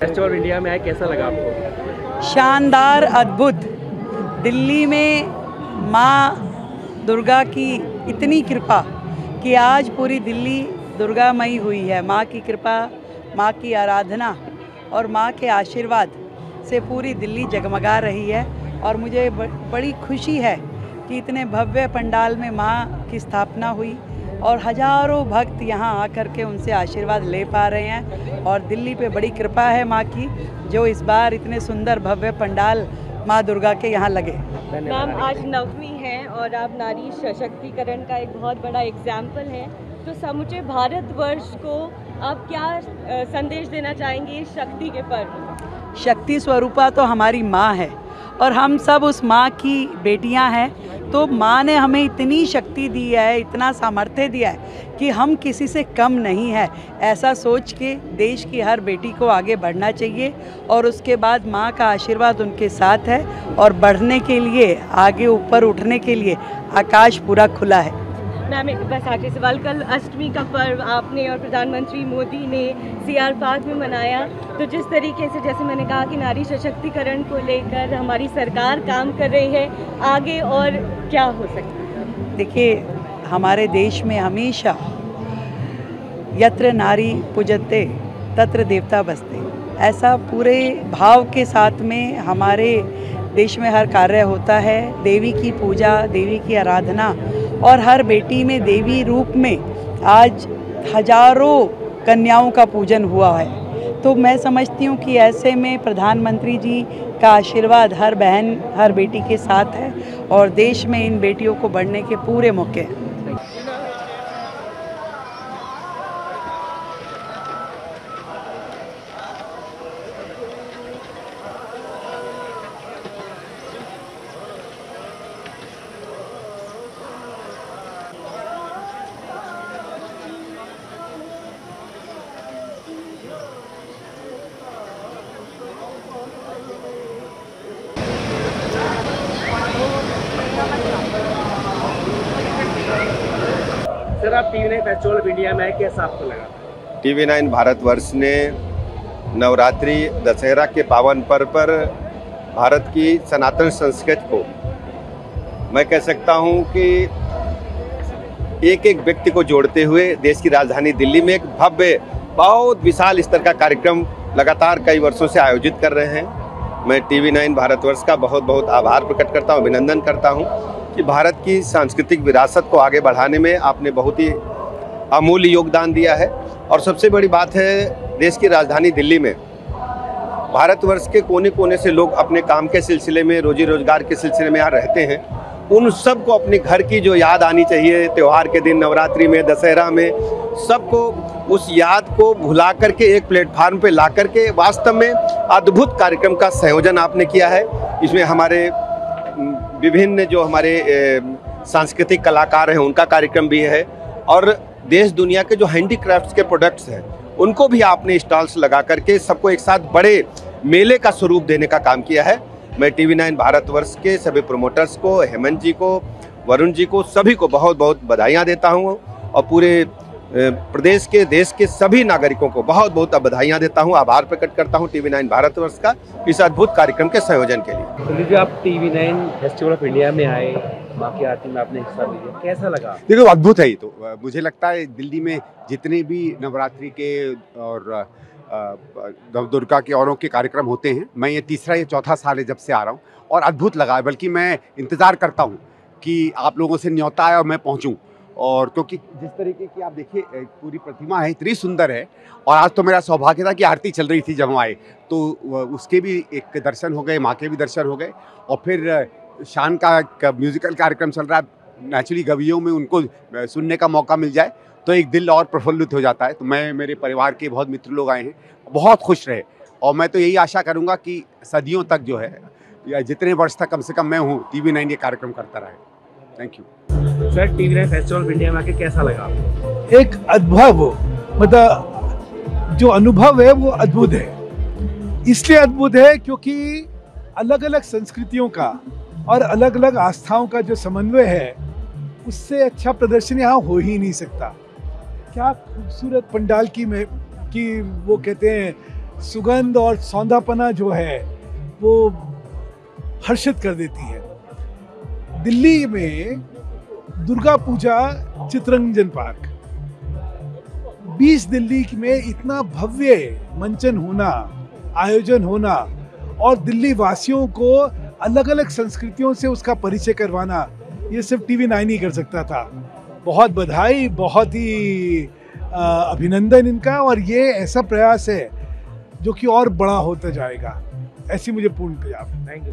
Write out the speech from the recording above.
Festival India में आए, कैसा लगा आपको? शानदार, अद्भुत। दिल्ली में माँ दुर्गा की इतनी कृपा कि आज पूरी दिल्ली दुर्गामयी हुई है। माँ की कृपा, माँ की आराधना और माँ के आशीर्वाद से पूरी दिल्ली जगमगा रही है। और मुझे बड़ी खुशी है कि इतने भव्य पंडाल में माँ की स्थापना हुई और हजारों भक्त यहाँ आकर के उनसे आशीर्वाद ले पा रहे हैं। और दिल्ली पे बड़ी कृपा है माँ की, जो इस बार इतने सुंदर भव्य पंडाल माँ दुर्गा के यहाँ लगे। मैम, आज नवमी है और आप नारी सशक्तिकरण का एक बहुत बड़ा एग्जाम्पल है, तो समूचे भारतवर्ष को आप क्या संदेश देना चाहेंगे इस शक्ति के पर्व? शक्ति स्वरूपा तो हमारी माँ है और हम सब उस माँ की बेटियाँ हैं। तो माँ ने हमें इतनी शक्ति दी है, इतना सामर्थ्य दिया है कि हम किसी से कम नहीं है। ऐसा सोच के देश की हर बेटी को आगे बढ़ना चाहिए और उसके बाद माँ का आशीर्वाद उनके साथ है और बढ़ने के लिए, आगे ऊपर उठने के लिए आकाश पूरा खुला है। मैम, एक बस आखिरी सवाल, कल अष्टमी का पर्व आपने और प्रधानमंत्री मोदी ने सीआर पार्क में मनाया, तो जिस तरीके से, जैसे मैंने कहा कि नारी सशक्तिकरण को लेकर हमारी सरकार काम कर रही है, आगे और क्या हो सकता है? देखिए, हमारे देश में हमेशा यत्र नारी पूजते तत्र देवता बसते, ऐसा पूरे भाव के साथ में हमारे देश में हर कार्य होता है। देवी की पूजा, देवी की आराधना और हर बेटी में देवी रूप में आज हजारों कन्याओं का पूजन हुआ है। तो मैं समझती हूँ कि ऐसे में प्रधानमंत्री जी का आशीर्वाद हर बहन, हर बेटी के साथ है और देश में इन बेटियों को बढ़ने के पूरे मौके हैं। सर, आप टीवी9 फेस्टिवल ऑफ इंडिया में आए, कैसा आपको लगा? टीवी9 भारतवर्ष ने नवरात्रि दशहरा के पावन पर्व पर भारत की सनातन संस्कृति को, मैं कह सकता हूं कि एक एक व्यक्ति को जोड़ते हुए देश की राजधानी दिल्ली में एक भव्य, बहुत विशाल स्तर का कार्यक्रम लगातार कई वर्षों से आयोजित कर रहे हैं। मैं टीवी9 भारतवर्ष का बहुत बहुत आभार प्रकट करता हूं, अभिनंदन करता हूं कि भारत की सांस्कृतिक विरासत को आगे बढ़ाने में आपने बहुत ही अमूल्य योगदान दिया है। और सबसे बड़ी बात है, देश की राजधानी दिल्ली में भारतवर्ष के कोने कोने से लोग अपने काम के सिलसिले में, रोजी रोजगार के सिलसिले में यहाँ रहते हैं। उन सबको अपने घर की जो याद आनी चाहिए, त्यौहार के दिन, नवरात्रि में, दशहरा में, सबको उस याद को भुला करके एक प्लेटफार्म पे ला करके वास्तव में अद्भुत कार्यक्रम का संयोजन आपने किया है। इसमें हमारे विभिन्न जो हमारे सांस्कृतिक कलाकार हैं उनका कार्यक्रम भी है और देश दुनिया के जो हैंडीक्राफ्ट्स के प्रोडक्ट्स हैं उनको भी आपने स्टॉल्स लगा करके सबको एक साथ बड़े मेले का स्वरूप देने का काम किया है। मैं टीवी9 भारतवर्ष के सभी प्रोमोटर्स को, हेमंत जी को, वरुण जी को, सभी को बहुत बहुत बधाइयाँ देता हूँ और पूरे प्रदेश के, देश के सभी नागरिकों को बहुत बहुत बधाइयाँ देता हूँ, आभार प्रकट करता हूँ टीवी9 भारतवर्ष का इस अद्भुत कार्यक्रम के संयोजन के लिए। तो लीजिए, आप टीवी9 फेस्टिवल ऑफ इंडिया में आए, माँ की आरती में आपने हिस्सा लिया, कैसा लगा? देखो, अद्भुत है ये तो। मुझे लगता है दिल्ली में जितने भी नवरात्रि के और दुर्गा के औरों के कार्यक्रम होते हैं, मैं ये तीसरा या चौथा साल है जब से आ रहा हूँ और अद्भुत लगा है। बल्कि मैं इंतज़ार करता हूँ कि आप लोगों से न्योता आए और मैं पहुँचूँ। और क्योंकि जिस तरीके की आप देखिए पूरी प्रतिमा है, इतनी सुंदर है। और आज तो मेरा सौभाग्य था कि आरती चल रही थी जब हम आए, तो उसके भी एक दर्शन हो गए, माँ के भी दर्शन हो गए। और फिर शान का म्यूज़िकल कार्यक्रम चल रहा है, नेचुरली गवियों में उनको सुनने का मौका मिल जाए तो एक दिल और प्रफुल्लित हो जाता है। तो मैं, मेरे परिवार के बहुत मित्र लोग आए हैं, बहुत खुश रहे। और मैं तो यही आशा करूँगा कि सदियों तक जो है, या जितने वर्ष तक कम से कम मैं हूँ, टीवी9 ये कार्यक्रम करता रहे। Thank you sir. TV9 festival of India में आके कैसा लगा आपको? एक अद्भुत, मतलब जो अनुभव है वो अद्भुत है। इसलिए अद्भुत है क्योंकि अलग अलग संस्कृतियों का और अलग अलग आस्थाओं का जो समन्वय है, उससे अच्छा प्रदर्शन यहाँ हो ही नहीं सकता। क्या खूबसूरत पंडाल की वो कहते हैं सुगंध और सौंधापना जो है वो हर्षित कर देती है। दिल्ली में दुर्गा पूजा चित्ररंजन पार्क, 20 दिल्ली में इतना भव्य मंचन होना, आयोजन होना और दिल्ली वासियों को अलग अलग संस्कृतियों से उसका परिचय करवाना, ये सिर्फ TV9 ही कर सकता था। बहुत बधाई, बहुत ही अभिनंदन इनका, और ये ऐसा प्रयास है जो कि और बड़ा होता जाएगा, ऐसी मुझे पूर्ण प्रयास। Thank you.